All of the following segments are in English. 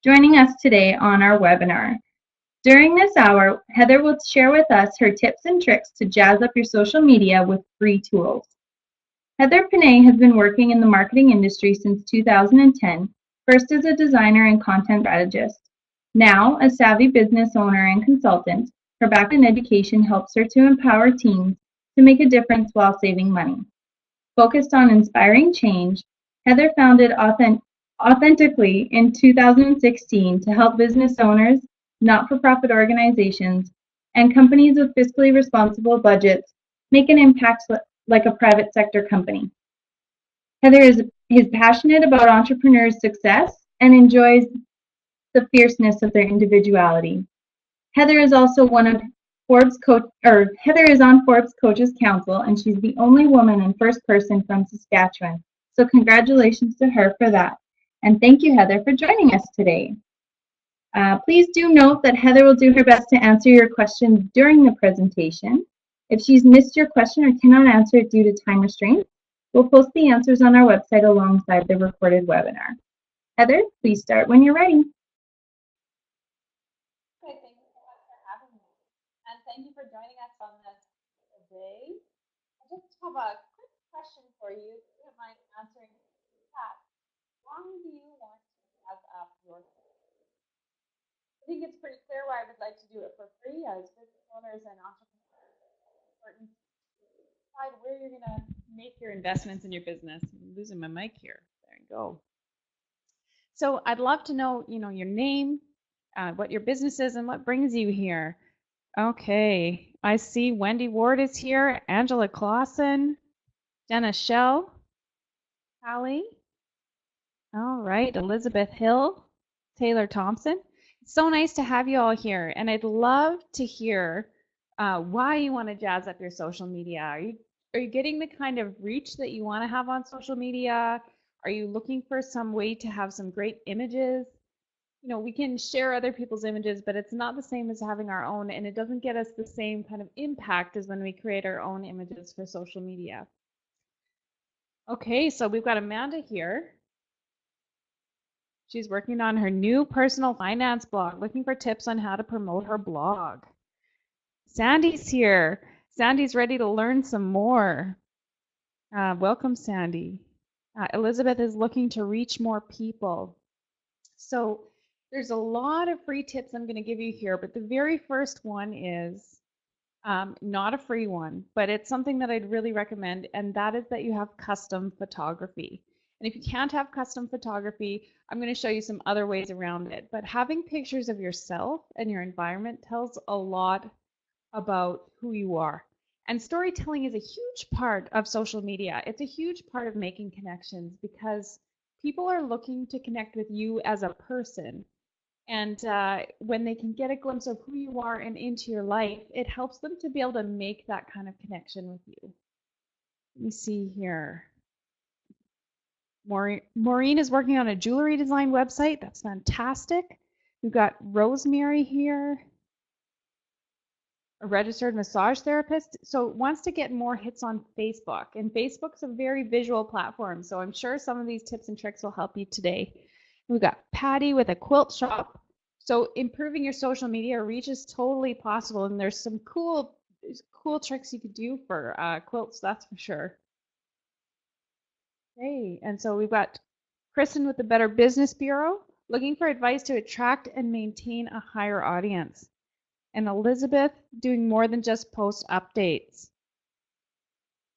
joining us today on our webinar. During this hour, Heather will share with us her tips and tricks to jazz up your social media with free tools. Heather Panay has been working in the marketing industry since 2010, first as a designer and content strategist. Now, a savvy business owner and consultant, her background in education helps her to empower teams to make a difference while saving money. Focused on inspiring change, Heather founded Authentically in 2016 to help business owners, not-for-profit organizations, and companies with fiscally responsible budgets make an impact like a private sector company. Heather is passionate about entrepreneurs' success and enjoys the fierceness of their individuality. Heather is also Heather is on Forbes Coaches Council, and she's the only woman and first person from Saskatchewan. So congratulations to her for that. And thank you, Heather, for joining us today. Please do note that Heather will do her best to answer your questions during the presentation. If she's missed your question or cannot answer it due to time restraints, we'll post the answers on our website alongside the recorded webinar. Heather, please start when you're ready. Okay, thank you so much for having me. And thank you for joining us on this today. I just have a quick question for you. If you don't mind answering in the chat. Why do you want to jazz up your business? I think it's pretty clear why I would like to do it for free as business owners and entrepreneurs. It's important to decide where you're going to make your investments in your business. I'm losing my mic here. There you go. So I'd love to know, your name, what your business is, and what brings you here. Okay, I see Wendy Ward is here, Angela Clausen, Jenna Shell, Hallie. All right, Elizabeth Hill, Taylor Thompson. It's so nice to have you all here, and I'd love to hear why you want to jazz up your social media. Are you getting the kind of reach that you want to have on social media? Are you looking for some way to have some great images? We can share other people's images, but it's not the same as having our own, and it doesn't get us the same kind of impact as when we create our own images for social media. Okay, so we've got Amanda here. She's working on her new personal finance blog, looking for tips on how to promote her blog. Sandy's here. Sandy's ready to learn some more. Welcome, Sandy. Elizabeth is looking to reach more people. So there's a lot of free tips I'm going to give you here, but the very first one is not a free one, but it's something that I'd really recommend, and that is that you have custom photography. And if you can't have custom photography, I'm going to show you some other ways around it. But having pictures of yourself and your environment tells a lot about who you are. And storytelling is a huge part of social media. It's a huge part of making connections because people are looking to connect with you as a person. And when they can get a glimpse of who you are and into your life, it helps them to be able to make that kind of connection with you. Let me see here. Maureen is working on a jewelry design website. That's fantastic. We've got Rosemary here, a registered massage therapist. So wants to get more hits on Facebook. And Facebook's a very visual platform. So I'm sure some of these tips and tricks will help you today. We've got Patty with a quilt shop. So improving your social media reach is totally possible. And there's some cool tricks you could do for quilts, that's for sure. Okay, and so we've got Kristen with the Better Business Bureau, looking for advice to attract and maintain a higher audience. And Elizabeth doing more than just post updates.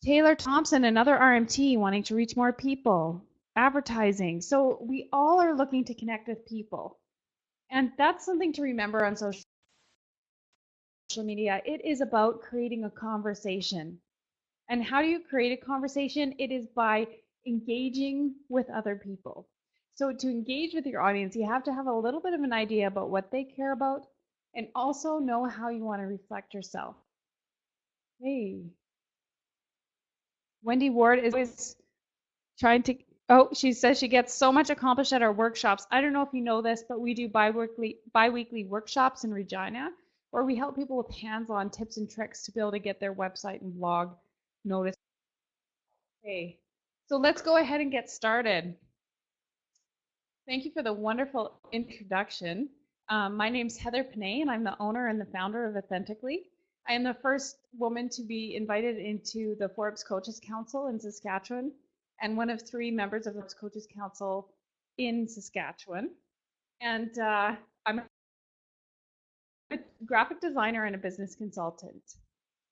Taylor Thompson, another RMT, wanting to reach more people. Advertising. So we all are looking to connect with people. And that's something to remember on social media. It is about creating a conversation. And how do you create a conversation? It is by engaging with other people. So to engage with your audience, you have to have a little bit of an idea about what they care about and also know how you want to reflect yourself. Hey. Wendy Ward is trying to, she says she gets so much accomplished at our workshops. I don't know if you know this, but we do bi-weekly workshops in Regina where we help people with hands-on tips and tricks to be able to get their website and blog noticed. Okay, so let's go ahead and get started. Thank you for the wonderful introduction. My name's Heather Panay, and I'm the owner and the founder of Authentically. I am the first woman to be invited into the Forbes Coaches Council in Saskatchewan, and one of 3 members of the Forbes Coaches Council in Saskatchewan. And I'm a graphic designer and a business consultant.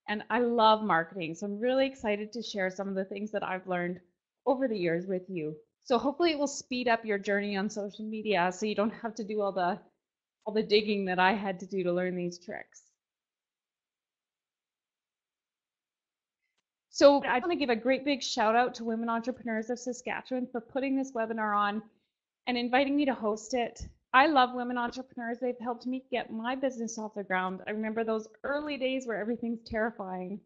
And I love marketing, so I'm really excited to share some of the things that I've learned over the years with you. So hopefully it will speed up your journey on social media so you don't have to do all the digging that I had to do to learn these tricks. So I want to give a great big shout out to Women Entrepreneurs of Saskatchewan for putting this webinar on and inviting me to host it. I love women entrepreneurs. They've helped me get my business off the ground. I remember those early days where everything's terrifying,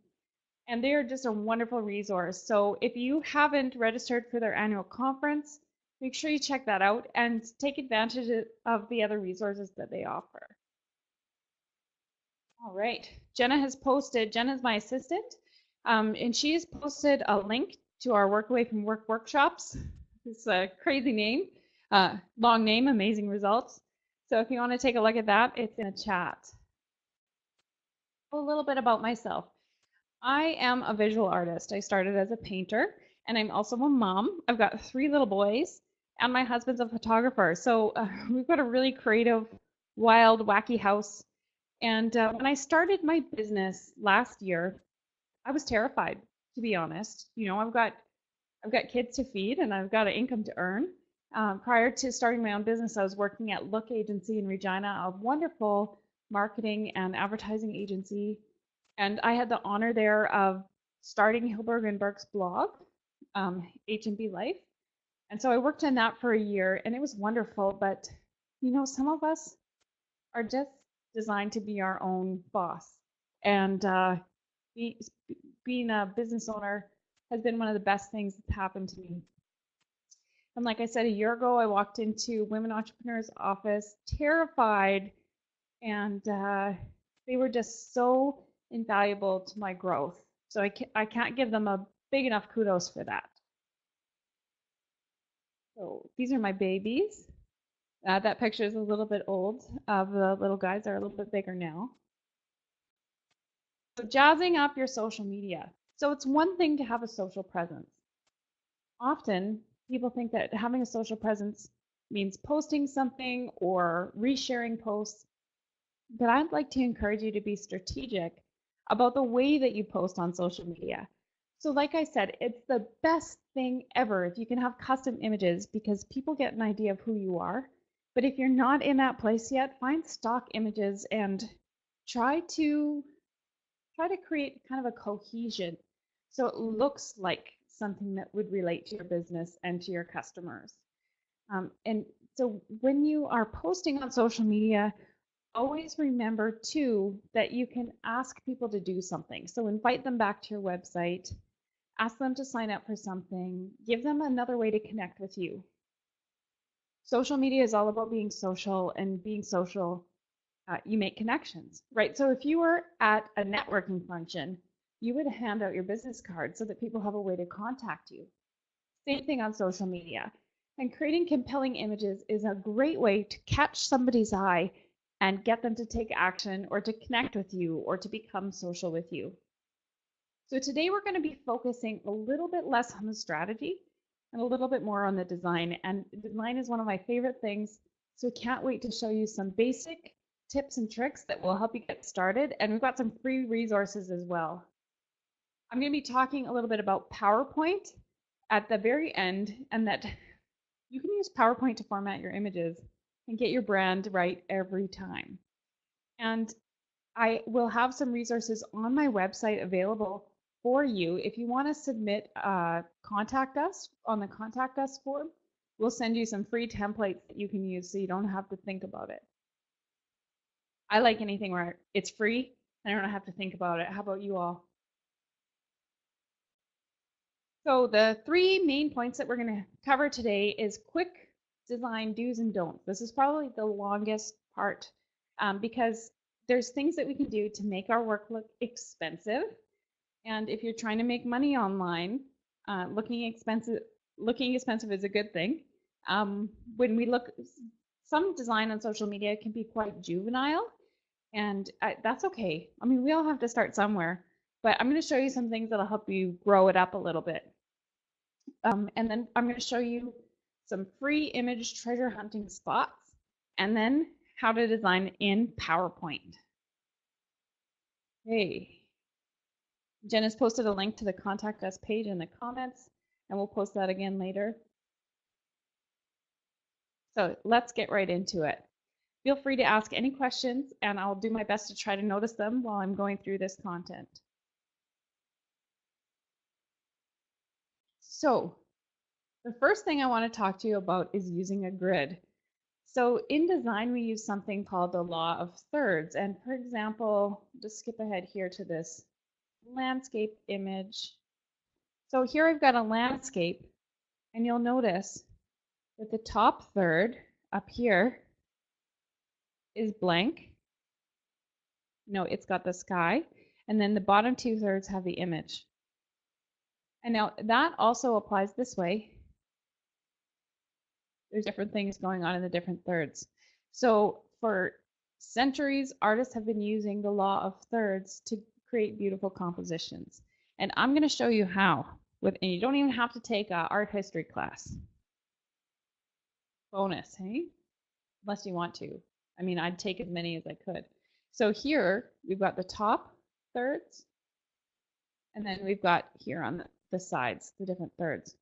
and they are just a wonderful resource. So if you haven't registered for their annual conference, make sure you check that out and take advantage of the other resources that they offer. All right, Jenna's my assistant, and she has posted a link to our Work Away from Work workshops. It's a crazy name, long name, amazing results. So if you want to take a look at that, it's in the chat. A little bit about myself. I am a visual artist. I started as a painter, and I'm also a mom. I've got 3 little boys, and my husband's a photographer. So we've got a really creative, wild, wacky house. And when I started my business last year, I was terrified, to be honest. You know, I've got kids to feed, and I've got an income to earn. Prior to starting my own business, I was working at Look Agency in Regina, a wonderful marketing and advertising agency. And I had the honor there of starting Hilberg and Burke's blog, H&B Life. And so I worked on that for a year, and it was wonderful. But, you know, some of us are just designed to be our own boss. And being a business owner has been one of the best things that's happened to me. And like I said, a year ago, I walked into Women Entrepreneurs office terrified, and they were just so invaluable to my growth. So I can't give them a big enough kudos for that. So these are my babies. That picture is a little bit old. The little guys are a little bit bigger now. So jazzing up your social media. So it's one thing to have a social presence. Often people think that having a social presence means posting something or resharing posts. But I'd like to encourage you to be strategic about the way that you post on social media. So like I said, it's the best thing ever if you can have custom images, because people get an idea of who you are. But if you're not in that place yet, find stock images and try to create kind of a cohesion so it looks like something that would relate to your business and to your customers. And so when you are posting on social media, always remember too that you can ask people to do something. So invite them back to your website, ask them to sign up for something, give them another way to connect with you. Social media is all about being social, and being social, you make connections, right? So if you were at a networking function, you would hand out your business card so that people have a way to contact you. Same thing on social media. And creating compelling images is a great way to catch somebody's eye and get them to take action or to connect with you or to become social with you. So today we're going to be focusing a little bit less on the strategy and a little bit more on the design. And design is one of my favorite things, so I can't wait to show you some basic tips and tricks that will help you get started. And we've got some free resources as well. I'm going to be talking a little bit about PowerPoint at the very end, and that you can use PowerPoint to format your images and get your brand right every time. And I will have some resources on my website available for you. If you want to submit, contact us on the contact us form. We'll send you some free templates that you can use so you don't have to think about it. I like anything where it's free and I don't have to think about it. How about you all? So the 3 main points that we're going to cover today is quick design do's and don'ts. This is probably the longest part because there's things that we can do to make our work look expensive. And if you're trying to make money online, looking expensive is a good thing. When we look, some design on social media can be quite juvenile, and that's okay. I mean, we all have to start somewhere, but I'm going to show you some things that'll help you grow it up a little bit. And then I'm going to show you some free image treasure hunting spots, and then how to design in PowerPoint. Okay. Jen has posted a link to the contact us page in the comments, and we'll post that again later. So let's get right into it. Feel free to ask any questions, and I'll do my best to try to notice them while I'm going through this content. So the first thing I want to talk to you about is using a grid. So in design, we use something called the law of thirds. And for example, just skip ahead here to this landscape image. So here I've got a landscape, and you'll notice that the top third up here is blank. No, it's got the sky, and then the bottom 2/3 have the image. And now that also applies this way. There's different things going on in the different thirds. So for centuries, artists have been using the law of thirds to create beautiful compositions. And I'm going to show you how. And you don't even have to take an art history class. Bonus, hey? Unless you want to. I mean, I'd take as many as I could. So here, we've got the top thirds, and then we've got here on the sides, the different thirds.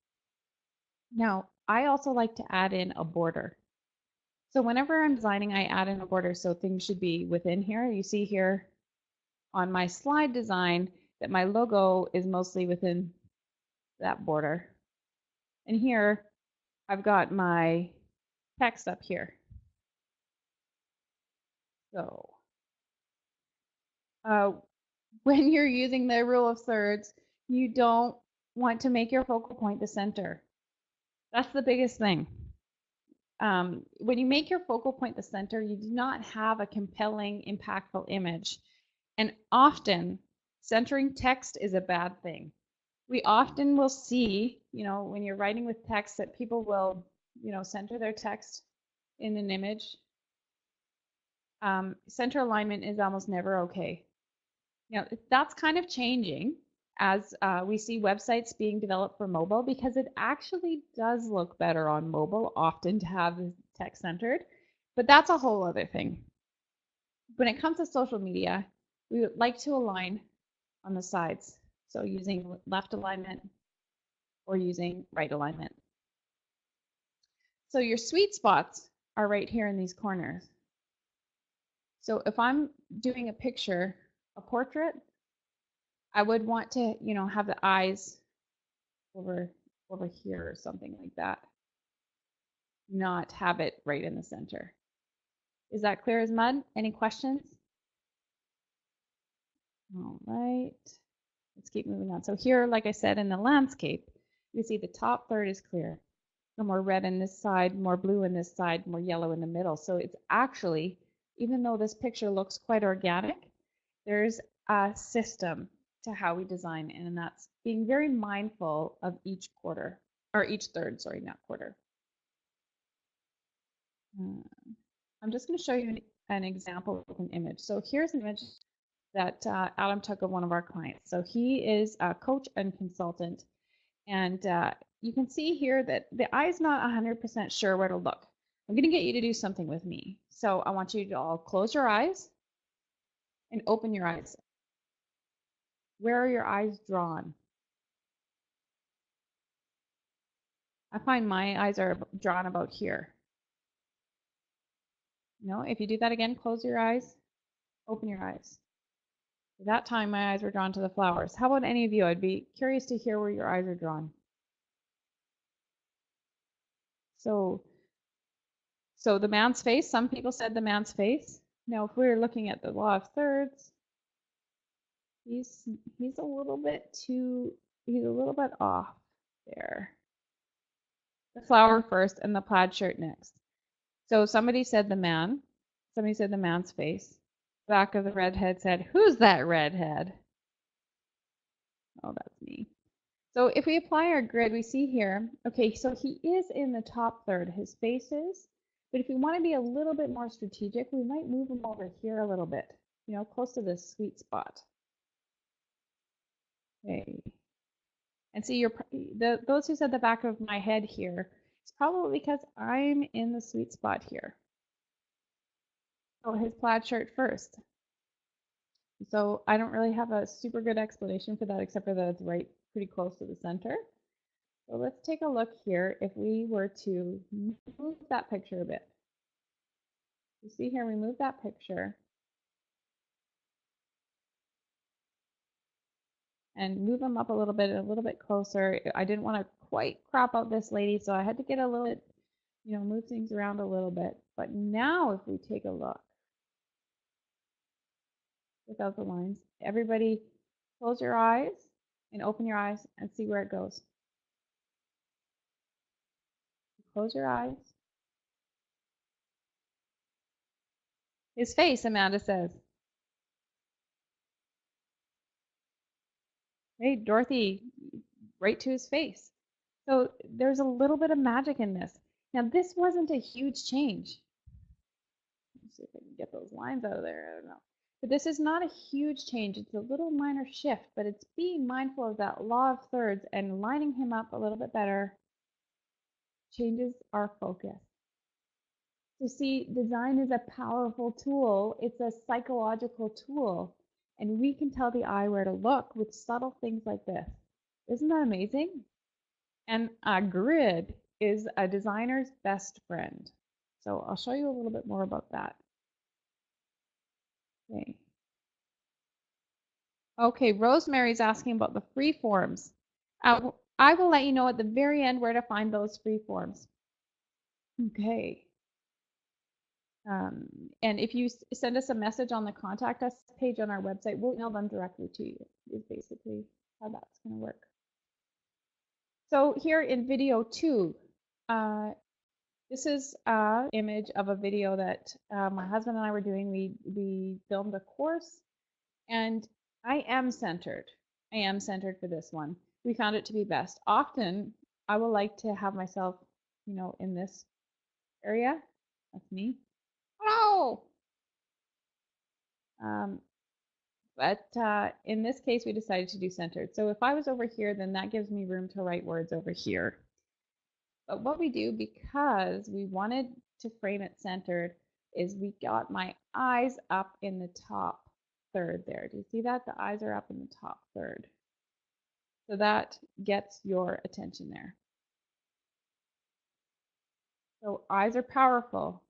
Now, I also like to add in a border. So whenever I'm designing, I add in a border so things should be within here. You see here on my slide design that my logo is mostly within that border. And here I've got my text up here. So when you're using the rule of thirds, you don't want to make your focal point the center. That's the biggest thing. When you make your focal point the center, you do not have a compelling, impactful image. And often, centering text is a bad thing. We often will see, when you're writing with text, that people will, center their text in an image. Center alignment is almost never okay. Now, that's kind of changing as we see websites being developed for mobile, because it actually does look better on mobile often to have the text centered, but that's a whole other thing. When it comes to social media, we would like to align on the sides. So using left alignment or using right alignment. So your sweet spots are right here in these corners. So if I'm doing a picture, a portrait, I would want to, have the eyes over here or something like that. Not have it right in the center. Is that clear as mud? Any questions? All right. Let's keep moving on. So here, like I said, in the landscape, you see the top third is clear. No more red in this side, more blue in this side, more yellow in the middle. So it's actually, even though this picture looks quite organic, there's a system to how we design, and that's being very mindful of each quarter, or each third, sorry, not quarter. I'm just going to show you an example of an image. So here's an image that Adam took of one of our clients. So he is a coach and consultant, and you can see here that the eye's not 100% sure where to look. I'm going to get you to do something with me. So I want you to all close your eyes and open your eyes. Where are your eyes drawn? I find my eyes are drawn about here. If you do that again, close your eyes, open your eyes. At that time, my eyes were drawn to the flowers. How about any of you? I'd be curious to hear where your eyes are drawn. So the man's face, some people said the man's face. Now, if we're looking at the law of thirds, he's a little bit off there. The flower first and the plaid shirt next. So somebody said the man, somebody said the man's face. Back of the redhead said, "Who's that redhead?" Oh, that's me. So if we apply our grid, we see here, okay, so he is in the top third, his face is, but if we want to be a little bit more strategic, we might move him over here a little bit, you know, close to this sweet spot. Okay. And see, those who said the back of my head here, it's probably because I'm in the sweet spot here. So his plaid shirt first. So I don't really have a super good explanation for that, except for that it's right pretty close to the center. So let's take a look here if we were to move that picture a bit. You see here, we move that picture and move them up a little bit closer. I didn't want to quite crop out this lady, so I had to get a little bit, you know, move things around a little bit. But now if we take a look without the lines, everybody close your eyes and open your eyes and see where it goes. Close your eyes. His face, Amanda says. Hey, Dorothy, right to his face. So there's a little bit of magic in this. Now, this wasn't a huge change. Let's see if I can get those lines out of there. I don't know. But this is not a huge change. It's a little minor shift, but it's being mindful of that law of thirds and lining him up a little bit better changes our focus. So see, design is a powerful tool. It's a psychological tool. And we can tell the eye where to look with subtle things like this. Isn't that amazing? And a grid is a designer's best friend. So I'll show you a little bit more about that. Okay. Okay, Rosemary's asking about the free forms. I will let you know at the very end where to find those free forms. Okay. And if you send us a message on the contact us page on our website, we'll email them directly to you, is basically how that's going to work. So here in video 2, this is an image of a video that my husband and I were doing. We filmed a course, and I am centered. I am centered for this one. We found it to be best. Often, I will like to have myself, you know, in this area. That's me. Oh! But in this case, we decided to do centered. So if I was over here, then that gives me room to write words over here. But what we do, because we wanted to frame it centered, is we got my eyes up in the top third there. Do you see that? The eyes are up in the top third. So that gets your attention there. So eyes are powerful.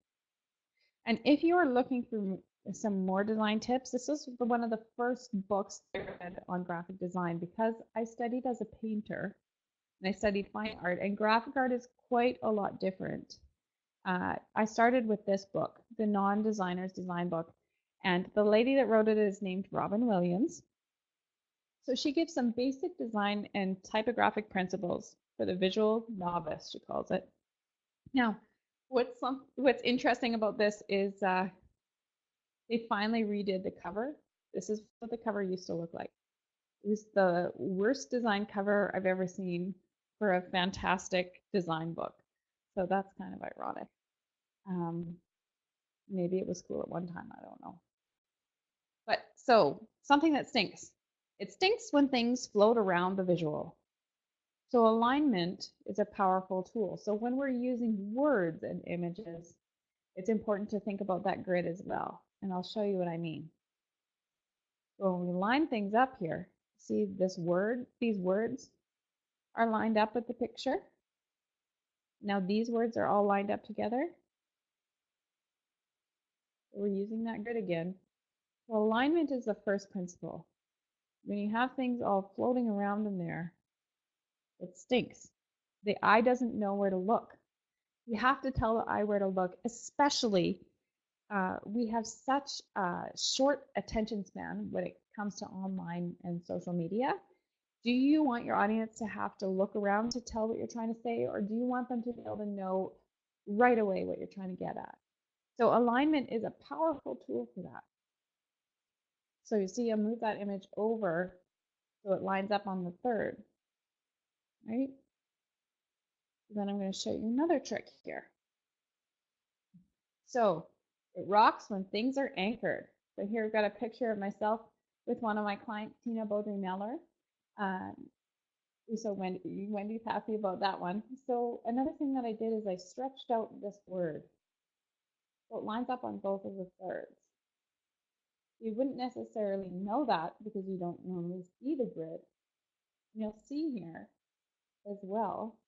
And if you are looking for some more design tips, this is one of the first books I read on graphic design because I studied as a painter and I studied fine art, and graphic art is quite a lot different. I started with this book, the Non-Designer's Design Book, and the lady that wrote it is named Robin Williams. So she gives some basic design and typographic principles for the visual novice, she calls it. Now, what's interesting about this is they finally redid the cover. This is what the cover used to look like. It was the worst design cover I've ever seen for a fantastic design book. So that's kind of ironic. Maybe it was cool at one time, I don't know. But so something that stinks. It stinks when things float around the visual. So alignment is a powerful tool. So when we're using words and images, it's important to think about that grid as well. And I'll show you what I mean. So when we line things up here, see this word, these words are lined up with the picture. Now these words are all lined up together. We're using that grid again. So alignment is the first principle. When you have things all floating around in there, it stinks. The eye doesn't know where to look. You have to tell the eye where to look, especially we have such a short attention span when it comes to online and social media. Do you want your audience to have to look around to tell what you're trying to say, or do you want them to be able to know right away what you're trying to get at? So alignment is a powerful tool for that. So you see, I move that image over so it lines up on the third. right? Then I'm going to show you another trick here. So it rocks when things are anchored. So here I've got a picture of myself with one of my clients, Tina Baudry-Miller. So Wendy's happy about that one. So another thing that I did is I stretched out this word. So it lines up on both of the thirds. You wouldn't necessarily know that because you don't normally see the grid. And you'll see here as well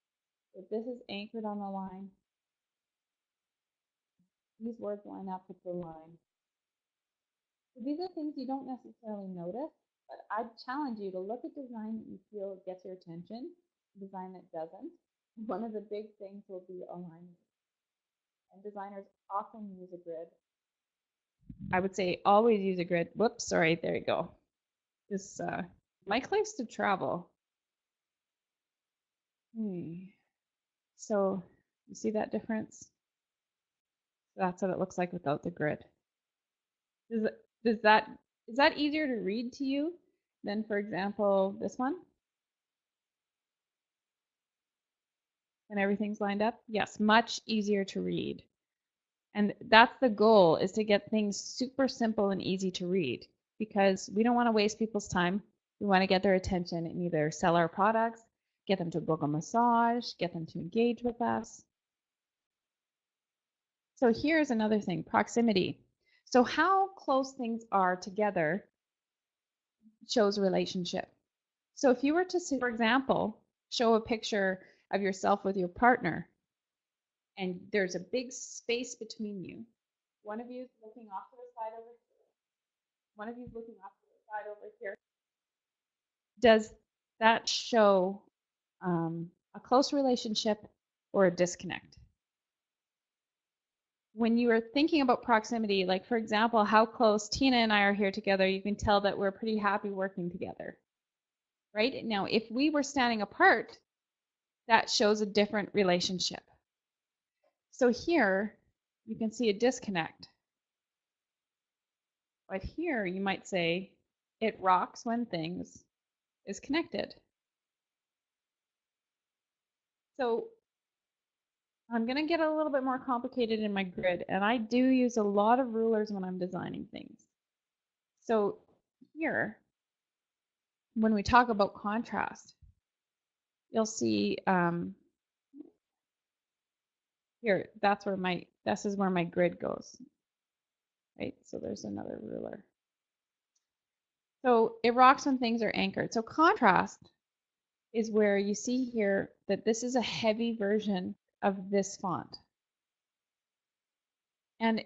that this is anchored on the line. These words line up with the line. So these are things you don't necessarily notice, but I'd challenge you to look at design that you feel gets your attention, design that doesn't. One of the big things will be alignment. And designers often use a grid. I would say always use a grid. Whoops, sorry, there you go. This Mike likes to travel. So you see that difference? That's what it looks like without the grid. Is that easier to read to you than, for example, this one? And everything's lined up? Yes, much easier to read. And that's the goal, is to get things super simple and easy to read, because we don't want to waste people's time. We want to get their attention and either sell our products, get them to book a massage, get them to engage with us. So here's another thing, proximity. So how close things are together shows relationship. So if you were to, for example, show a picture of yourself with your partner, and there's a big space between you. One of you is looking off to the side over here. One of you is looking off to the side over here. Does that show a close relationship or a disconnect? When you are thinking about proximity, like for example, how close Tina and I are here together, you can tell that we're pretty happy working together, right? Now, if we were standing apart, that shows a different relationship. So here, you can see a disconnect. But here, you might say, it rocks when things is connected. So I'm going to get a little bit more complicated in my grid, and I do use a lot of rulers when I'm designing things. So here, when we talk about contrast, you'll see here, this is where my grid goes, right? So there's another ruler. So it rocks when things are anchored. So contrast is where you see here that this is a heavy version of this font. And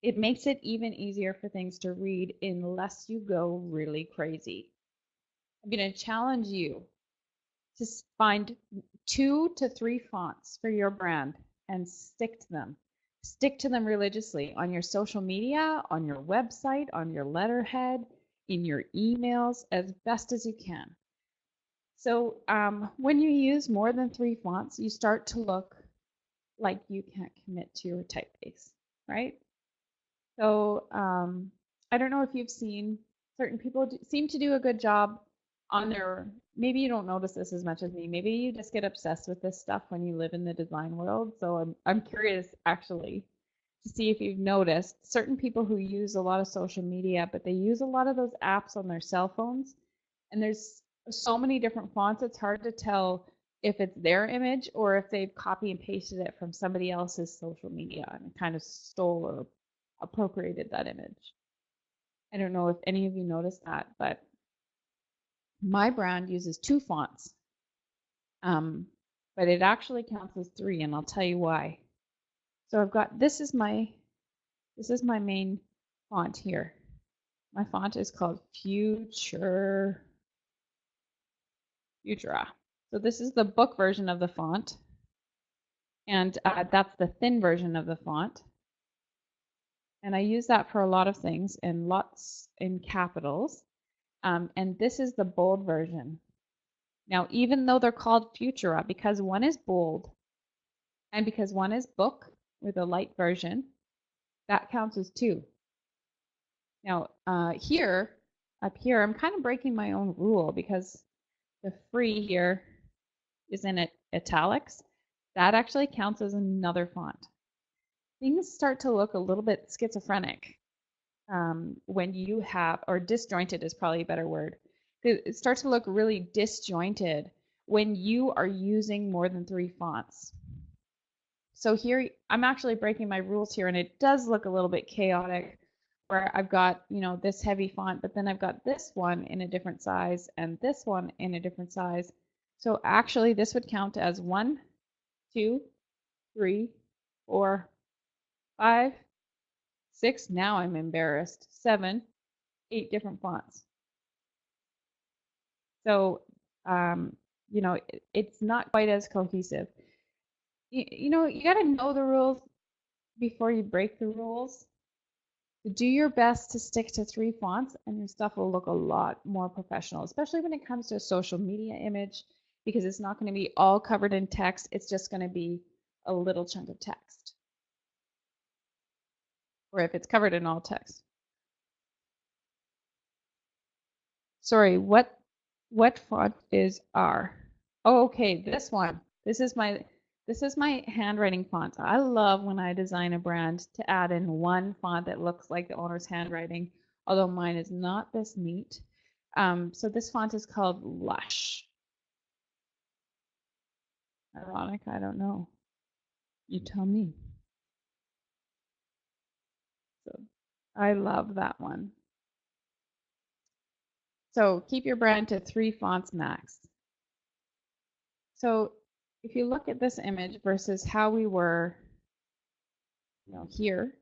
it makes it even easier for things to read unless you go really crazy. I'm going to challenge you to find 2 to 3 fonts for your brand and stick to them. Stick to them religiously on your social media, on your website, on your letterhead, in your emails, as best as you can. So when you use more than 3 fonts, you start to look like you can't commit to your typeface, right? So I don't know if you've seen certain people seem to do a good job on their, maybe you don't notice this as much as me. Maybe you just get obsessed with this stuff when you live in the design world. So I'm curious actually to see if you've noticed certain people who use a lot of social media, but they use a lot of those apps on their cell phones. And there's so many different fonts, it's hard to tell if it's their image or if they've copy and pasted it from somebody else's social media and kind of stole or appropriated that image. I don't know if any of you noticed that, but my brand uses 2 fonts, but it actually counts as 3, and I'll tell you why. So I've got, this is my main font here. My font is called Futura. So this is the book version of the font, and that's the thin version of the font. And I use that for a lot of things, and lots in capitals. And this is the bold version. Now, even though they're called Futura, because one is bold and because one is book with a light version, that counts as 2. Now, up here, I'm kind of breaking my own rule because the free here is in italics, that actually counts as another font. Things start to look a little bit schizophrenic when you have, or disjointed is probably a better word. It starts to look really disjointed when you are using more than 3 fonts. So here, I'm actually breaking my rules here, and it does look a little bit chaotic where I've got, you know, this heavy font, but then I've got this one in a different size and this one in a different size. So actually this would count as 1, 2, 3, 4, 5, 6, now I'm embarrassed, 7, 8 different fonts. So, you know, it's not quite as cohesive. You know, you got to know the rules before you break the rules. Do your best to stick to 3 fonts and your stuff will look a lot more professional, especially when it comes to a social media image, because it's not going to be all covered in text. It's just going to be a little chunk of text. Or if it's covered in all text. Sorry, what font is R? Oh, okay, this one. This is my handwriting font. I love when I design a brand to add in one font that looks like the owner's handwriting, although mine is not this neat. So this font is called Lush. Ironic, I don't know. You tell me. So I love that one. So keep your brand to 3 fonts max. So if you look at this image versus how we were, you know, here,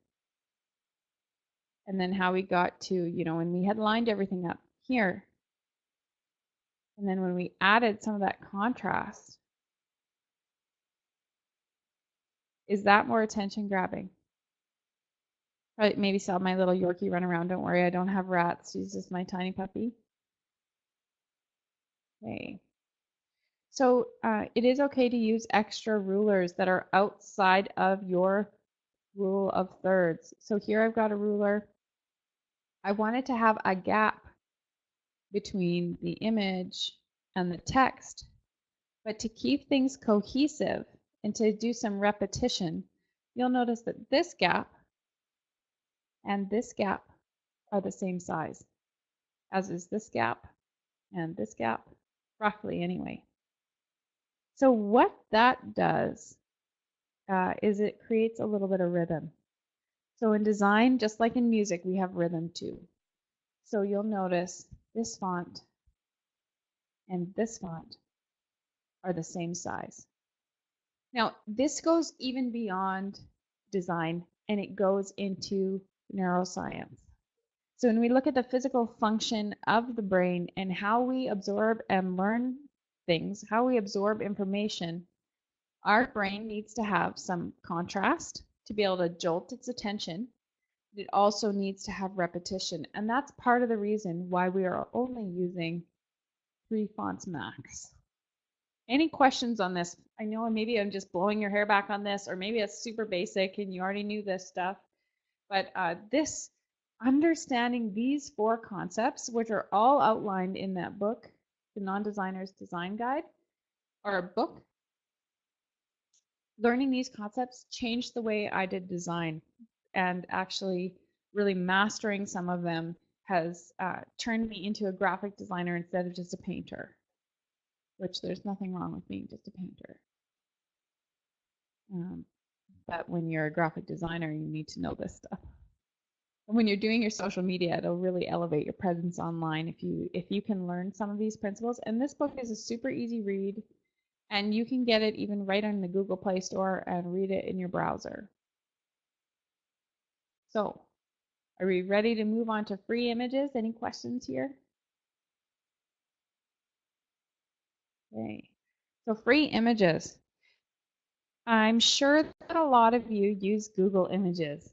and then how we got to, you know, when we had lined everything up here, and then when we added some of that contrast, is that more attention grabbing? Probably maybe saw my little Yorkie run around. Don't worry, I don't have rats. She's just my tiny puppy. Okay. So it is okay to use extra rulers that are outside of your rule of thirds. So here I've got a ruler. I wanted to have a gap between the image and the text, but to keep things cohesive and to do some repetition, you'll notice that this gap and this gap are the same size, as is this gap and this gap, roughly anyway. So what that does is it creates a little bit of rhythm. So in design, just like in music, we have rhythm too. So you'll notice this font and this font are the same size. Now, this goes even beyond design and it goes into neuroscience. So when we look at the physical function of the brain and how we absorb and learn things, how we absorb information, our brain needs to have some contrast to be able to jolt its attention. It also needs to have repetition. And that's part of the reason why we are only using 3 fonts max. Any questions on this? I know maybe I'm just blowing your hair back on this, or maybe it's super basic and you already knew this stuff. But this understanding these 4 concepts, which are all outlined in that book, The Non-Designer's Design Guide, or a book, learning these concepts changed the way I did design, and actually really mastering some of them has turned me into a graphic designer instead of just a painter, which there's nothing wrong with being just a painter. But when you're a graphic designer, you need to know this stuff. And when you're doing your social media, it'll really elevate your presence online if you can learn some of these principles. And this book is a super easy read, and you can get it even right on the Google Play Store and read it in your browser. So, are we ready to move on to free images? Any questions here? Okay. So free images. I'm sure that a lot of you use Google Images.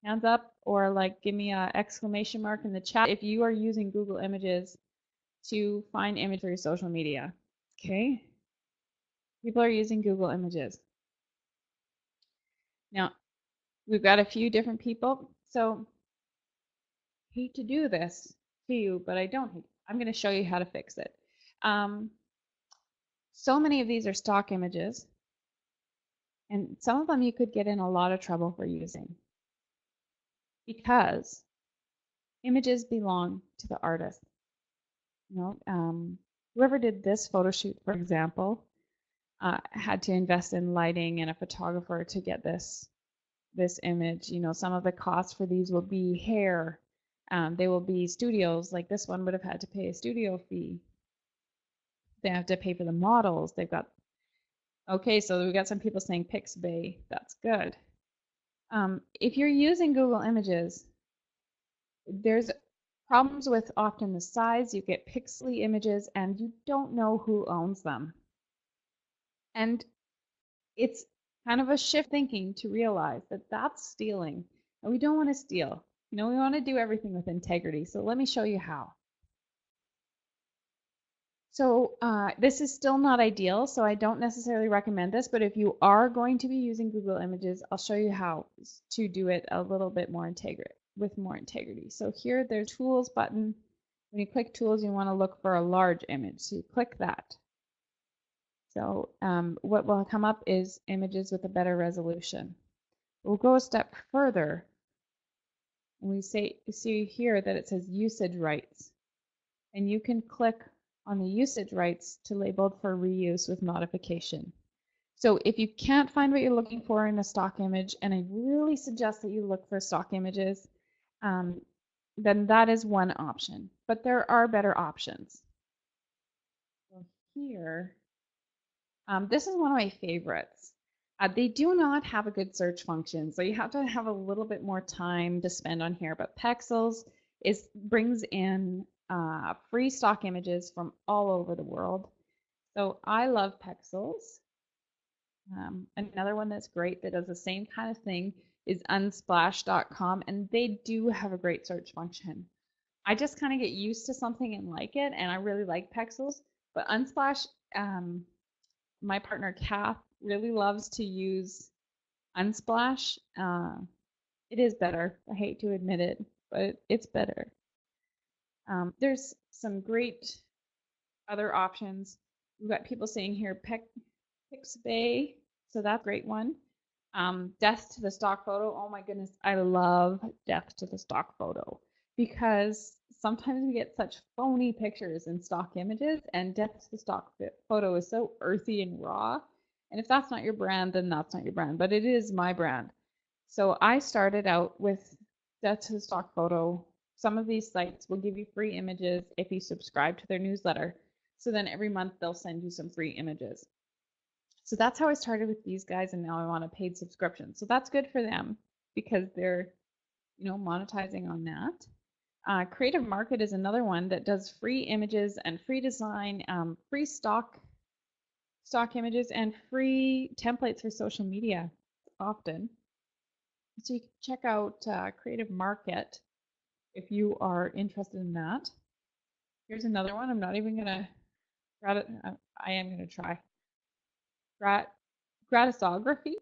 Hands up, or like give me an exclamation mark in the chat if you are using Google Images to find images for your social media. Okay. People are using Google Images. Now, we've got a few different people. So, hate to do this to you, but I don't hate. I'm going to show you how to fix it. So many of these are stock images, and some of them you could get in a lot of trouble for using because images belong to the artist. Whoever did this photo shoot, for example, had to invest in lighting and a photographer to get this image. Some of the costs for these will be hair. They will be studios, like this one would have had to pay a studio fee. They have to pay for the models. Okay, so we got some people saying Pixabay. That's good. If you're using Google Images, there's problems with often the size. You get pixely images and you don't know who owns them. And it's kind of a shift thinking to realize that that's stealing. And we don't want to steal. We want to do everything with integrity. So let me show you how. So this is still not ideal, so I don't necessarily recommend this, but if you are going to be using Google Images, I'll show you how to do it a little bit more with more integrity. So here there's Tools button. When you click Tools, you want to look for a large image, so you click that. So what will come up is images with a better resolution. We'll go a step further, and we see here that it says usage rights, and you can click on the usage rights to label for reuse with modification. So if you can't find what you're looking for in a stock image, and I really suggest that you look for stock images, then that is one option. But there are better options. So here, this is one of my favorites. They do not have a good search function, so you have to have a little bit more time to spend on here. But Pexels brings in free stock images from all over the world. So I love Pexels. Another one that's great that does the same kind of thing is unsplash.com, and they do have a great search function. I just kind of get used to something and like it, and I really like Pexels. But Unsplash, my partner Kath really loves to use Unsplash. It is better. I hate to admit it, but it's better. There's some great other options. We've got people saying here Pixabay, so that's a great one. Death to the stock photo. Oh my goodness, I love death to the stock photo because sometimes we get such phony pictures in stock images, and death to the stock photo is so earthy and raw. And if that's not your brand, then that's not your brand, but it is my brand. So I started out with death to the stock photo. Some of these sites will give you free images if you subscribe to their newsletter. So then every month they'll send you some free images. So that's how I started with these guys, and now I'm on a paid subscription. So that's good for them because they're, monetizing on that. Creative Market is another one that does free images and free design, free stock images, and free templates for social media often. So you can check out Creative Market if you are interested in that. Here's another one. I'm not even gonna I am gonna try. Gratisography.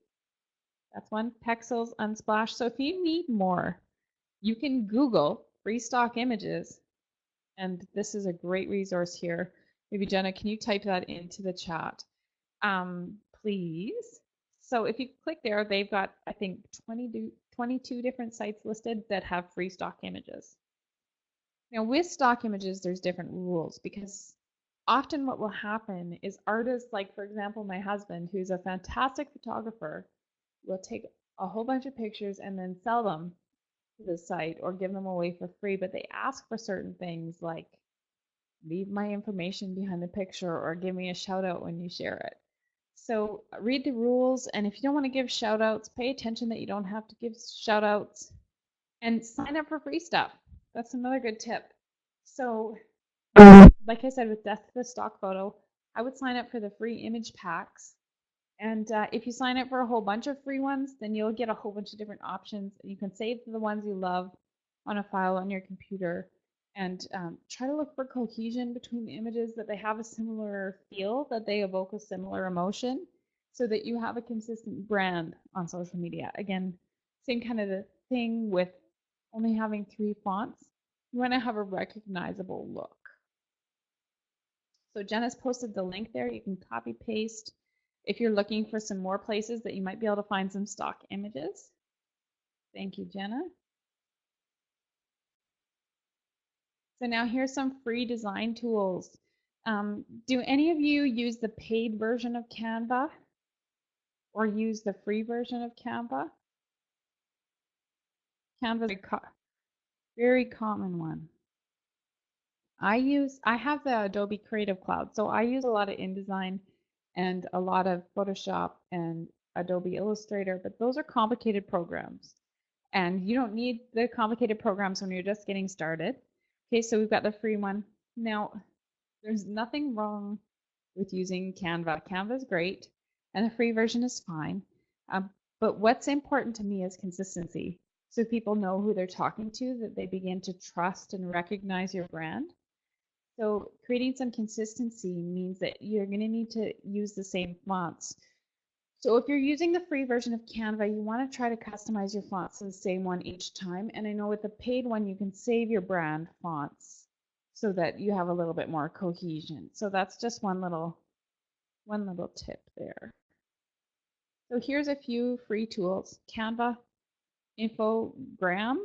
That's one. Pexels, Unsplash. So if you need more, you can Google free stock images, and this is a great resource here. Maybe Jenna, can you type that into the chat, please? So if you click there, they've got, I think, 22 different sites listed that have free stock images. Now with stock images, there's different rules because often what will happen is artists, like for example, my husband, who's a fantastic photographer, will take a whole bunch of pictures and then sell them to the site or give them away for free, but they ask for certain things like leave my information behind the picture or give me a shout out when you share it. So read the rules, and if you don't want to give shout outs, pay attention that you don't have to give shout outs, and sign up for free stuff. That's another good tip. So like I said, with Death to the Stock Photo, I would sign up for the free image packs. And if you sign up for a whole bunch of free ones, then you'll get a whole bunch of different options. You can save the ones you love on a file on your computer, and try to look for cohesion between the images, that they have a similar feel, that they evoke a similar emotion, so that you have a consistent brand on social media. Again, same kind of thing with only having 3 fonts. You want to have a recognizable look. So Jenna's posted the link there. You can copy paste if you're looking for some more places that you might be able to find some stock images. Thank you, Jenna. So now here's some free design tools. Do any of you use the paid version of Canva or use the free version of Canva? Canva's a very common one. I have the Adobe Creative Cloud, so I use a lot of InDesign and a lot of Photoshop and Adobe Illustrator, but those are complicated programs. And you don't need the complicated programs when you're just getting started. Okay, so we've got the free one. Now, there's nothing wrong with using Canva. Canva is great, and the free version is fine. But what's important to me is consistency. So people know who they're talking to, that they begin to trust and recognize your brand. So creating some consistency means that you're going to need to use the same fonts. So if you're using the free version of Canva, you want to try to customize your fonts to the same one each time. And I know with the paid one, you can save your brand fonts so that you have a little bit more cohesion. So that's just one little tip there. So here's a few free tools: Canva, Infogram,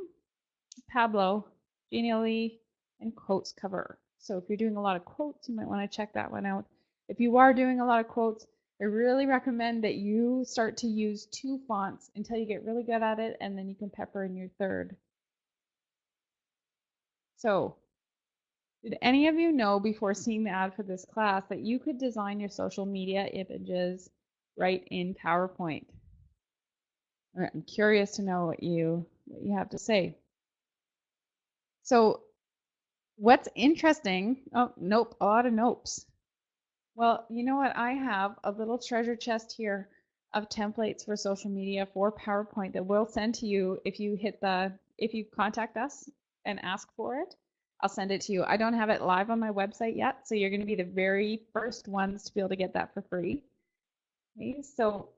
Pablo, Genially, and Quotes Cover. So if you're doing a lot of quotes, you might want to check that one out. If you are doing a lot of quotes, I really recommend that you start to use 2 fonts until you get really good at it, and then you can pepper in your third. So, did any of you know before seeing the ad for this class that you could design your social media images right in PowerPoint? I'm curious to know what you have to say. So, what's interesting? Oh, nope, a lot of nopes. Well, you know what? I have a little treasure chest here of templates for social media for PowerPoint that we'll send to you if you contact us and ask for it. I'll send it to you. I don't have it live on my website yet, so you're going to be the very first ones to be able to get that for free. Okay, so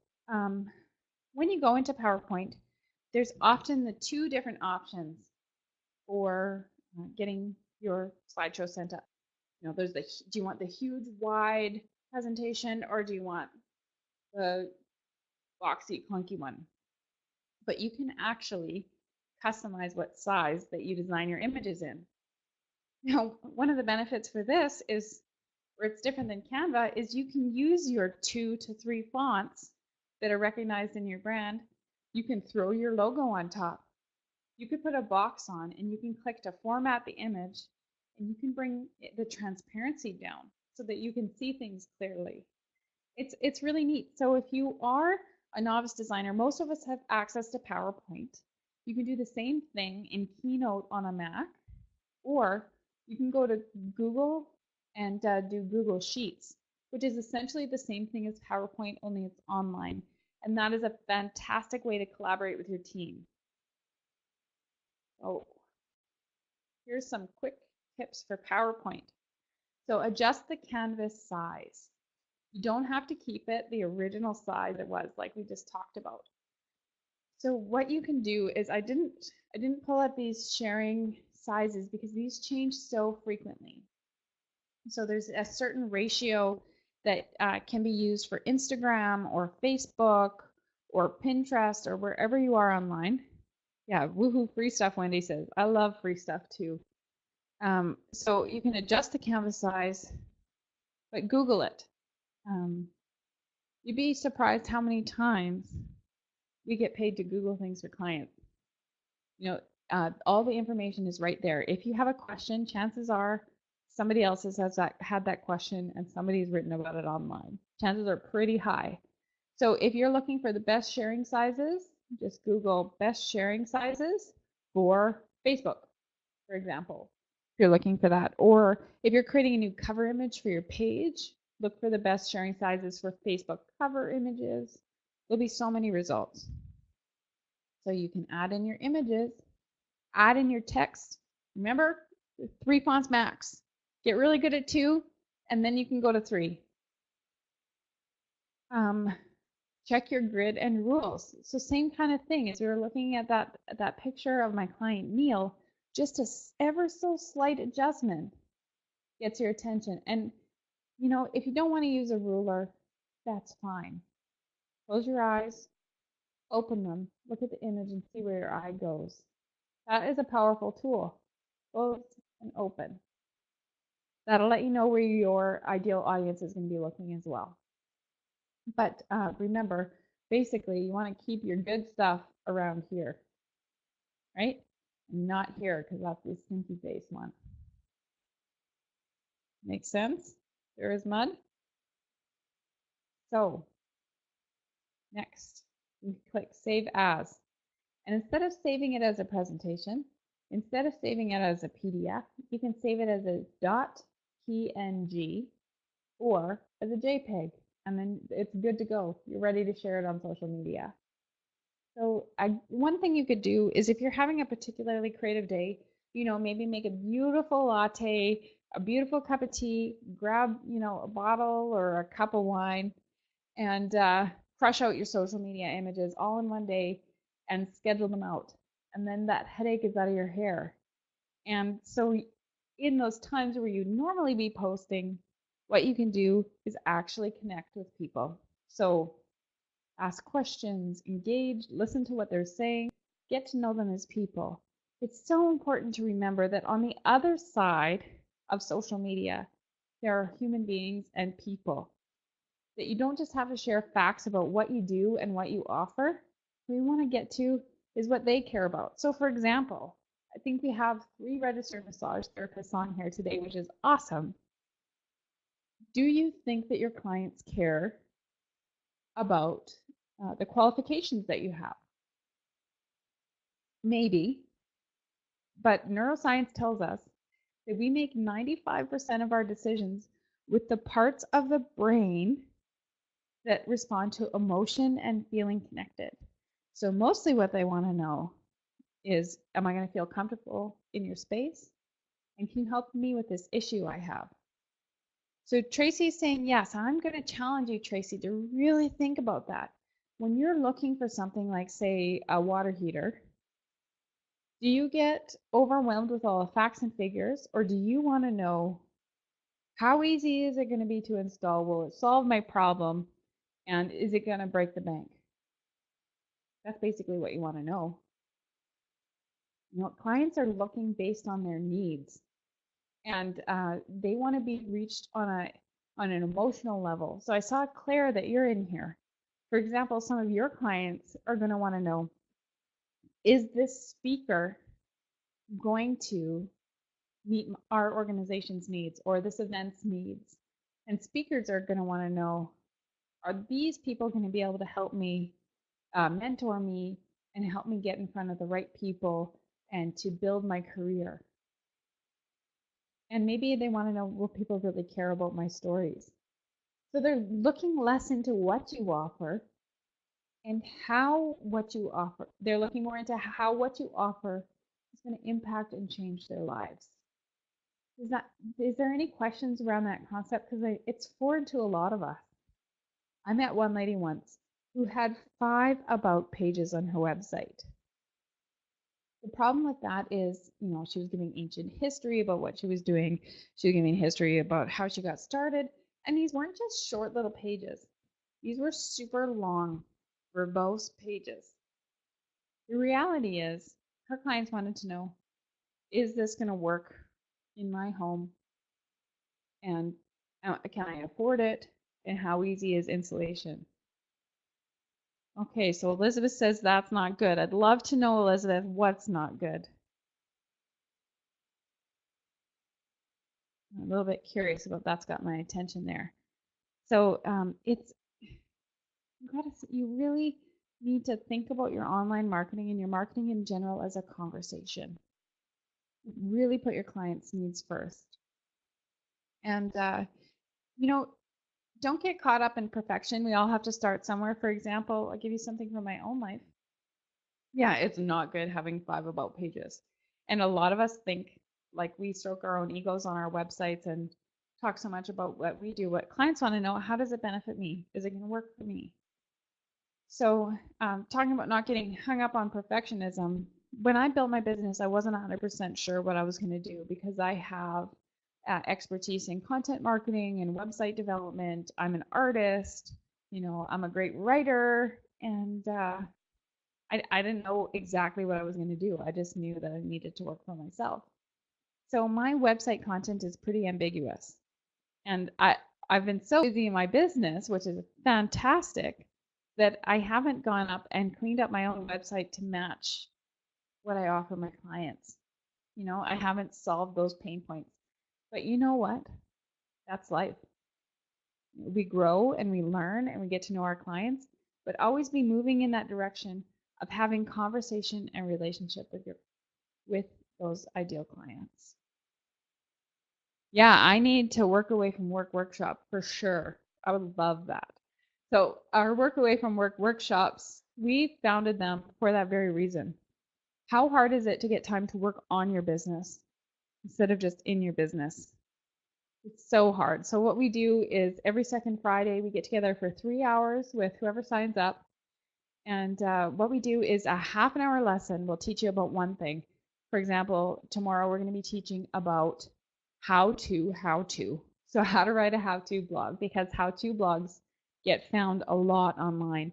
when you go into PowerPoint, there's often the 2 different options for getting your slideshow sent up. You know, do you want the huge wide presentation, or do you want the boxy clunky one? But you can actually customize what size that you design your images in. Now, one of the benefits for this is where it's different than Canva is you can use your 2 to 3 fonts that are recognized in your brand. You can throw your logo on top. You could put a box on, and you can click to format the image, and you can bring the transparency down so that you can see things clearly. It's really neat. So if you are a novice designer, most of us have access to PowerPoint. You can do the same thing in Keynote on a Mac, or you can go to Google and do Google Sheets, which is essentially the same thing as PowerPoint, only it's online. And that is a fantastic way to collaborate with your team. Oh, here's some quick tips for PowerPoint. So adjust the canvas size. You don't have to keep it the original size it was, like we just talked about. So what you can do is I didn't pull up these sharing sizes because these change so frequently. So there's a certain ratio that can be used for Instagram or Facebook or Pinterest or wherever you are online. Yeah, woohoo, free stuff, Wendy says. I love free stuff too. So you can adjust the canvas size, but Google it. You'd be surprised how many times we get paid to Google things for clients. You know, all the information is right there. If you have a question, chances are somebody else has had that question and somebody's written about it online. Chances are pretty high. So if you're looking for the best sharing sizes, just Google best sharing sizes for Facebook, for example, if you're looking for that. Or if you're creating a new cover image for your page, look for the best sharing sizes for Facebook cover images. There'll be so many results. So you can add in your images, add in your text. Remember, 3 fonts max. Get really good at 2, and then you can go to 3. Check your grid and rules. So same kind of thing as we were looking at that picture of my client Neil, just a ever so slight adjustment gets your attention. And you know, if you don't want to use a ruler, that's fine. Close your eyes, open them, look at the image and see where your eye goes. That is a powerful tool. Close and open. That'll let you know where your ideal audience is going to be looking as well. But remember, basically, you want to keep your good stuff around here, right? And not here, because that's the stinky face one. Makes sense? There is mud. So next, we click Save As. And instead of saving it as a presentation, instead of saving it as a PDF, you can save it as a .png or as a JPEG, and then it's good to go. You're ready to share it on social media. So one thing you could do is if you're having a particularly creative day, you know, maybe make a beautiful latte, a beautiful cup of tea, grab, you know, a bottle or a cup of wine, and crush out your social media images all in one day and schedule them out. And then that headache is out of your hair. And so in those times where you'd normally be posting, what you can do is actually connect with people. So ask questions, engage, listen to what they're saying, get to know them as people. It's so important to remember that on the other side of social media, there are human beings and people. That you don't just have to share facts about what you do and what you offer. What we want to get to is what they care about. So for example, I think we have 3 registered massage therapists on here today, which is awesome. Do you think that your clients care about the qualifications that you have? Maybe, but neuroscience tells us that we make 95% of our decisions with the parts of the brain that respond to emotion and feeling connected. So mostly what they want to know is, am I going to feel comfortable in your space? And can you help me with this issue I have? So Tracy's saying, yes, I'm going to challenge you, Tracy, to really think about that. When you're looking for something like, say, a water heater, do you get overwhelmed with all the facts and figures, or do you want to know how easy is it going to be to install? Will it solve my problem? And is it going to break the bank? That's basically what you want to know. You know, clients are looking based on their needs, and they want to be reached on an emotional level. So I saw, Claire, that you're in here. For example, some of your clients are going to want to know, is this speaker going to meet our organization's needs or this event's needs? And speakers are going to want to know, are these people going to be able to help me, mentor me, and help me get in front of the right people and to build my career? And maybe they want to know, will people really care about my stories? So they're looking less into what you offer and how what you offer. They're looking more into how what you offer is going to impact and change their lives. Is there any questions around that concept? Because it's foreign to a lot of us. I met one lady once who had 5 about pages on her website. The problem with that is, you know, she was giving ancient history about what she was doing. She was giving history about how she got started. And these weren't just short little pages. These were super long, verbose pages. The reality is her clients wanted to know, is this going to work in my home? And can I afford it? And how easy is installation? Okay, so Elizabeth says that's not good. I'd love to know, Elizabeth, what's not good. I'm a little bit curious about that's got my attention there. So you really need to think about your online marketing and your marketing in general as a conversation. Really put your clients' needs first. And, you know, don't get caught up in perfection. We all have to start somewhere. For example, I'll give you something from my own life. Yeah, it's not good having 5 about pages. And a lot of us think, like, we stroke our own egos on our websites and talk so much about what we do. What clients want to know, how does it benefit me? Is it going to work for me? So talking about not getting hung up on perfectionism, when I built my business, I wasn't 100% sure what I was going to do because I have expertise in content marketing and website development. I'm an artist, I'm a great writer, and I didn't know exactly what I was going to do. I just knew that I needed to work for myself. So my website content is pretty ambiguous. And I've been so busy in my business, which is fantastic, that I haven't gone up and cleaned up my own website to match what I offer my clients. I haven't solved those pain points. But you know what? That's life. We grow and we learn and we get to know our clients, but always be moving in that direction of having conversation and relationship with those ideal clients. Yeah, I need to work away from work workshop for sure. I would love that. So our work away from work workshops, we founded them for that very reason. How hard is it to get time to work on your business instead of just in your business? It's so hard. So what we do is every second Friday, we get together for 3 hours with whoever signs up. And what we do is a half an hour lesson. We'll teach you about one thing. For example, tomorrow we're going to be teaching about how to. So how to write a how-to blog, because how-to blogs get found a lot online.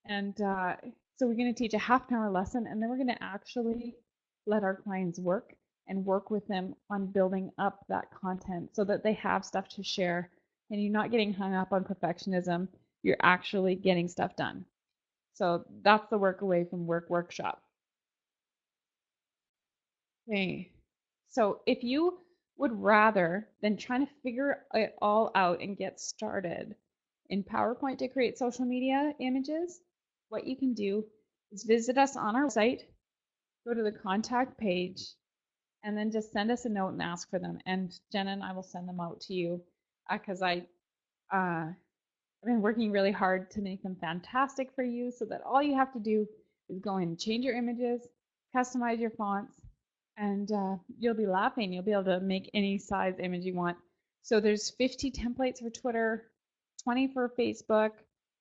And so we're going to teach a half an hour lesson, and then we're going to actually let our clients work and work with them on building up that content so that they have stuff to share and you're not getting hung up on perfectionism. You're actually getting stuff done. So that's the work away from work workshop. Okay. So if you would rather than trying to figure it all out and get started in PowerPoint to create social media images, what you can do is visit us on our site, go to the contact page, and then just send us a note and ask for them. And Jenna and I will send them out to you because I've been working really hard to make them fantastic for you so that all you have to do is go in and change your images, customize your fonts, and you'll be laughing. You'll be able to make any size image you want. So there's 50 templates for Twitter, 20 for Facebook,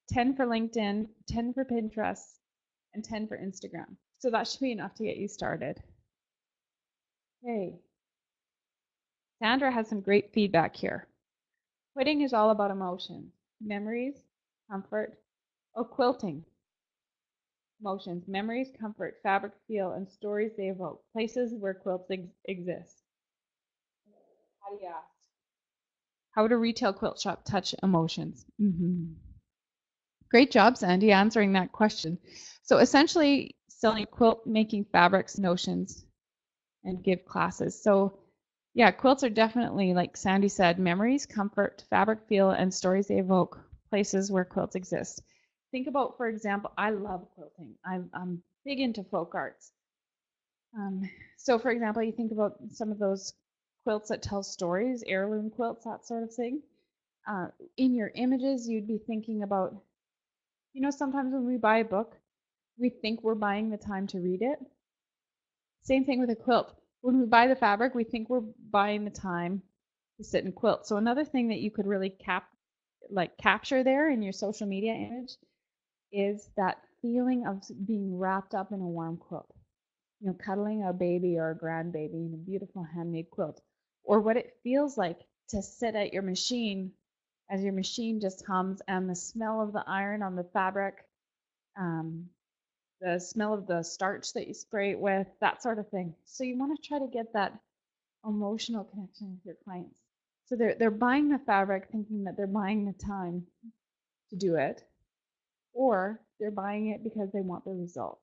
10 for LinkedIn, 10 for Pinterest, and 10 for Instagram. So that should be enough to get you started. Okay. Sandra has some great feedback here. Quitting is all about emotions, memories, comfort. Oh, quilting. Emotions, memories, comfort, fabric feel, and stories they evoke. Places where quilts exist. How do you ask? How would a retail quilt shop touch emotions? Great job, Sandy, answering that question. So essentially, selling quilt making fabrics, notions, and give classes. So yeah, quilts are definitely, like Sandy said, memories, comfort, fabric feel, and stories they evoke. Places where quilts exist. Think about, for example, I love quilting. I'm big into folk arts. So for example, you think about some of those quilts that tell stories, heirloom quilts, that sort of thing. In your images, you'd be thinking about, sometimes when we buy a book, we think we're buying the time to read it. Same thing with a quilt. When we buy the fabric, we think we're buying the time to sit and quilt. So another thing that you could really capture there in your social media image is that feeling of being wrapped up in a warm quilt. Cuddling a baby or a grandbaby in a beautiful handmade quilt, or what it feels like to sit at your machine as your machine just hums, and the smell of the iron on the fabric, the smell of the starch that you spray it with, that sort of thing. So you want to try to get that emotional connection with your clients. So they're buying the fabric thinking that they're buying the time to do it, or they're buying it because they want the result.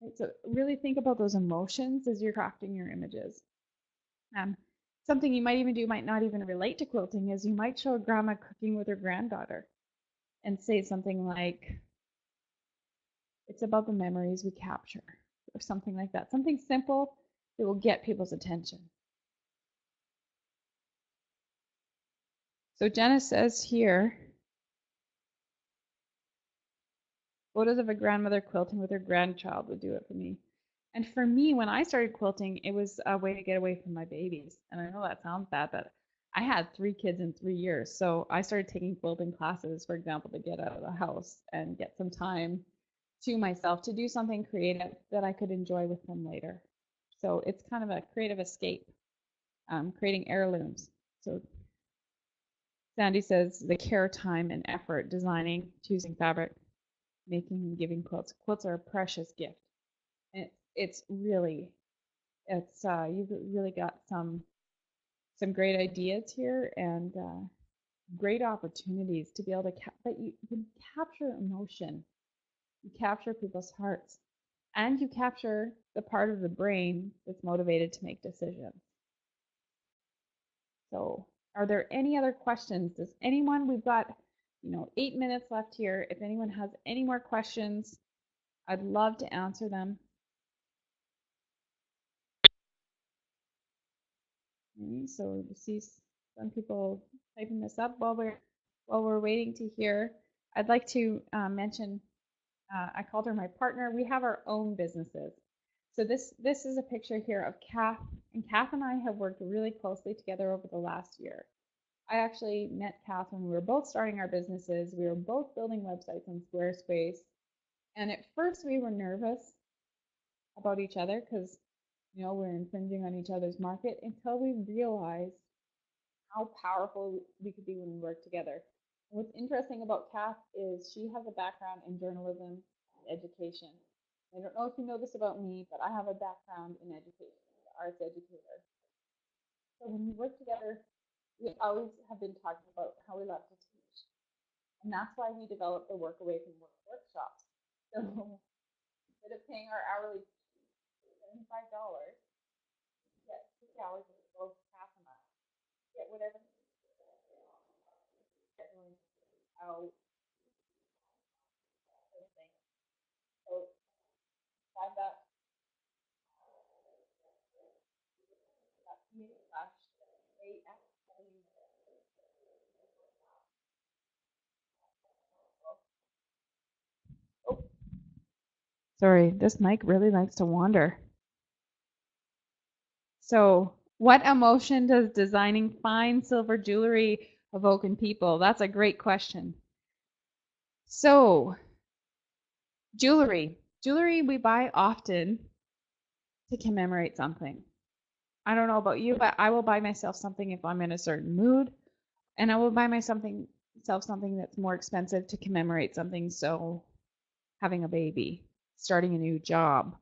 Right? So really think about those emotions as you're crafting your images. Something you might even do, might not even relate to quilting, is you might show a grandma cooking with her granddaughter and say something like, it's about the memories we capture, or something like that. Something simple that will get people's attention. So Jenna says here, photos of a grandmother quilting with her grandchild would do it for me. And for me, when I started quilting, it was a way to get away from my babies. And I know that sounds bad, but I had 3 kids in 3 years. So I started taking quilting classes, for example, to get out of the house and get some time to myself to do something creative that I could enjoy with them later. So it's kind of a creative escape creating heirlooms. So Sandy says the care, time, and effort designing, choosing fabric, making and giving quilts. Quilts are a precious gift. And it's really, you've really got some great ideas here and great opportunities to be able to, but you can capture emotion, you capture people's hearts, and you capture the part of the brain that's motivated to make decisions. So are there any other questions? Does anyone, we've got, 8 minutes left here. If anyone has any more questions, I'd love to answer them. So you see some people typing this up while we're waiting to hear. I'd like to mention, I called her my partner. We have our own businesses. So this is a picture here of Kath, and Kath and I have worked really closely together over the last year. I actually met Kath when we were both starting our businesses. We were both building websites on Squarespace. And at first we were nervous about each other because, we're infringing on each other's market until we realized how powerful we could be when we work together. And what's interesting about Kath is she has a background in journalism and education. I don't know if you know this about me, but I have a background in education, an arts educator. So when we work together, we always have been talking about how we love to teach. And that's why we developed the Work Away from Work workshops. So instead of paying our hourly $75, we get 6 hours of both Kath and I. Get whatever out everything. So find that Oh, sorry, this mic really likes to wander. So, what emotion does designing fine silver jewelry evoke in people? That's a great question. So, jewelry we buy often to commemorate something. I don't know about you, but I will buy myself something if I'm in a certain mood, and I will buy myself something that's more expensive to commemorate something. So, having a baby, starting a new job,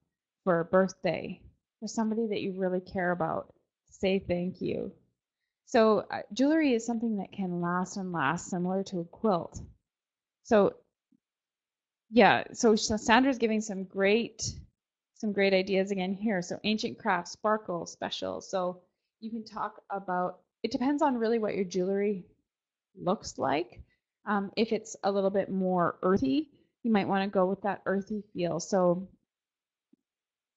for a birthday, for somebody that you really care about, say thank you. So jewelry is something that can last and last, similar to a quilt. So yeah, so Sandra's giving some great ideas again here. So ancient crafts, sparkle, special. So you can talk about, it depends on really what your jewelry looks like. If it's a little bit more earthy, you might want to go with that earthy feel. So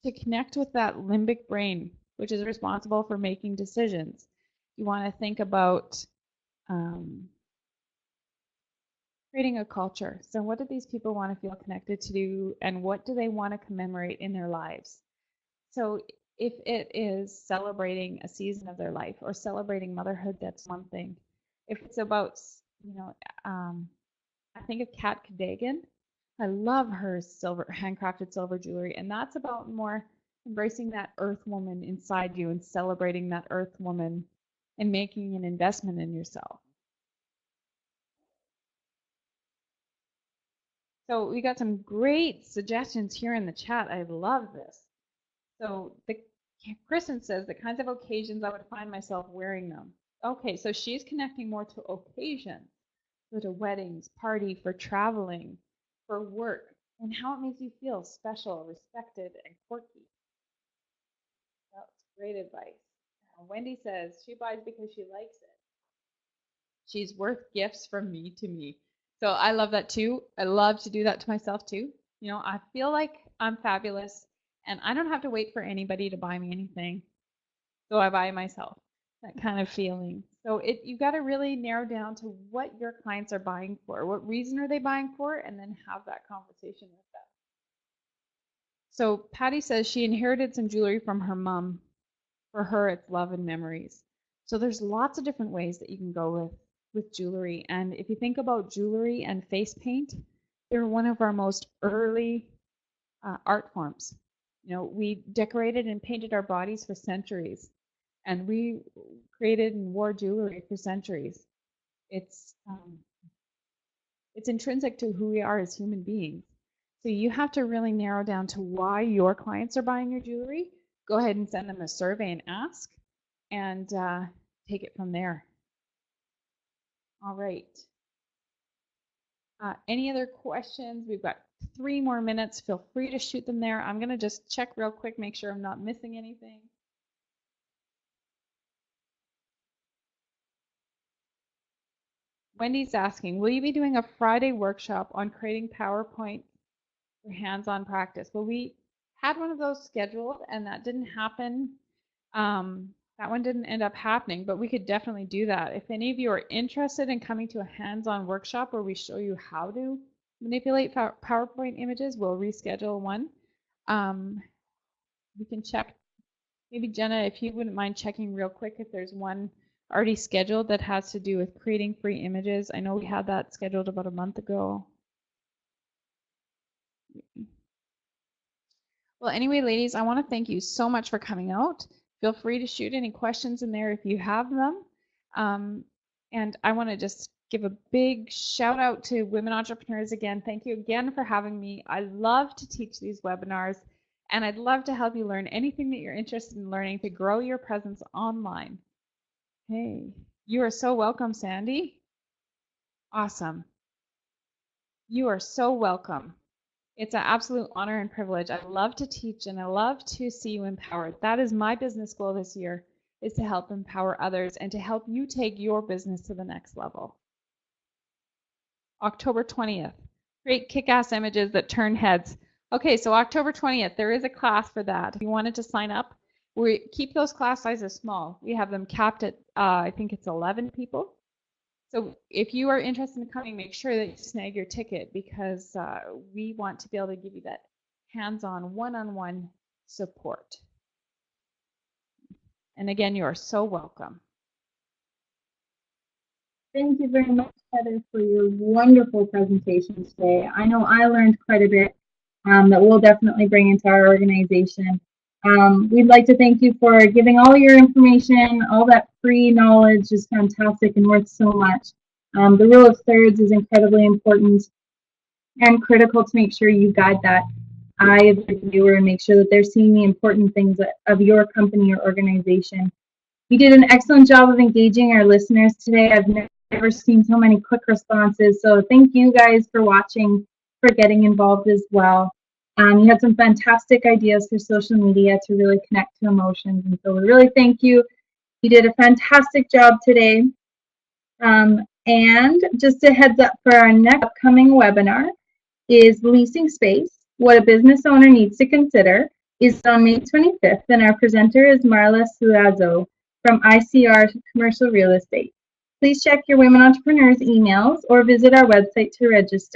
to connect with that limbic brain, which is responsible for making decisions, you want to think about creating a culture. So what do these people want to feel connected to, and what do they want to commemorate in their lives? So if it is celebrating a season of their life or celebrating motherhood, that's one thing. If it's about, I think of Kat Cadogan. I love her handcrafted silver jewelry, and that's about more embracing that earth woman inside you and celebrating that earth woman and making an investment in yourself. So we got some great suggestions here in the chat. I love this. So Kristen says the kinds of occasions I would find myself wearing them. Okay, so she's connecting more to occasions, so to weddings, party, for traveling, for work, and how it makes you feel special, respected, and quirky. That's great advice. Wendy says she buys because she likes it. She's worth gifts from me to me. So I love that too. I love to do that to myself too. I feel like I'm fabulous and I don't have to wait for anybody to buy me anything. So I buy myself, that kind of feeling. So you got to really narrow down to what your clients are buying for. What reason are they buying for? And then have that conversation with them. So Patty says she inherited some jewelry from her mom. For her, it's love and memories. So there's lots of different ways that you can go with jewelry. And if you think about jewelry and face paint, they're one of our most early art forms. We decorated and painted our bodies for centuries. And we created and wore jewelry for centuries. It's intrinsic to who we are as human beings. So you have to really narrow down to why your clients are buying your jewelry. Go ahead and send them a survey and ask, and take it from there. All right. Any other questions? We've got 3 more minutes. Feel free to shoot them there. I'm going to just check real quick, make sure I'm not missing anything. Wendy's asking, will you be doing a Friday workshop on creating PowerPoint for hands-on practice? Well, we had one of those scheduled and that didn't happen. That one didn't end up happening, but we could definitely do that. If any of you are interested in coming to a hands-on workshop where we show you how to manipulate PowerPoint images, we'll reschedule one. We can check. Maybe Jenna, if you wouldn't mind checking real quick if there's one already scheduled that has to do with creating free images. I know we had that scheduled about a month ago. Well, anyway, ladies, I want to thank you so much for coming out. Feel free to shoot any questions in there if you have them. And I want to just give a big shout out to Women Entrepreneurs again. Thank you again for having me. I love to teach these webinars, and I'd love to help you learn anything that you're interested in learning to grow your presence online. Hey, you are so welcome, Sandy. Awesome. You are so welcome. It's an absolute honor and privilege. I love to teach and I love to see you empowered. That is my business goal this year, is to help empower others and to help you take your business to the next level. October 20th, create kick-ass images that turn heads. Okay, so October 20th, there is a class for that. If you wanted to sign up, we keep those class sizes small. We have them capped at, I think it's 11 people. So if you are interested in coming, make sure that you snag your ticket, because we want to be able to give you that hands-on, one-on-one support. And again, you are so welcome. Thank you very much, Heather, for your wonderful presentation today. I know I learned quite a bit that we'll definitely bring into our organization. We'd like to thank you for giving all your information. All that free knowledge is fantastic and worth so much. The rule of thirds is incredibly important and critical to make sure you guide that eye of the viewer and make sure that they're seeing the important things of your company or organization. You did an excellent job of engaging our listeners today. I've never seen so many quick responses. So thank you guys for watching, for getting involved as well. You had some fantastic ideas for social media to really connect to emotions. And so we really thank you. You did a fantastic job today. And just a heads up for our next upcoming webinar is Leasing Space, What a Business Owner Needs to Consider, is on May 25th. And our presenter is Marla Suazo from ICR Commercial Real Estate. Please check your Women Entrepreneurs emails or visit our website to register.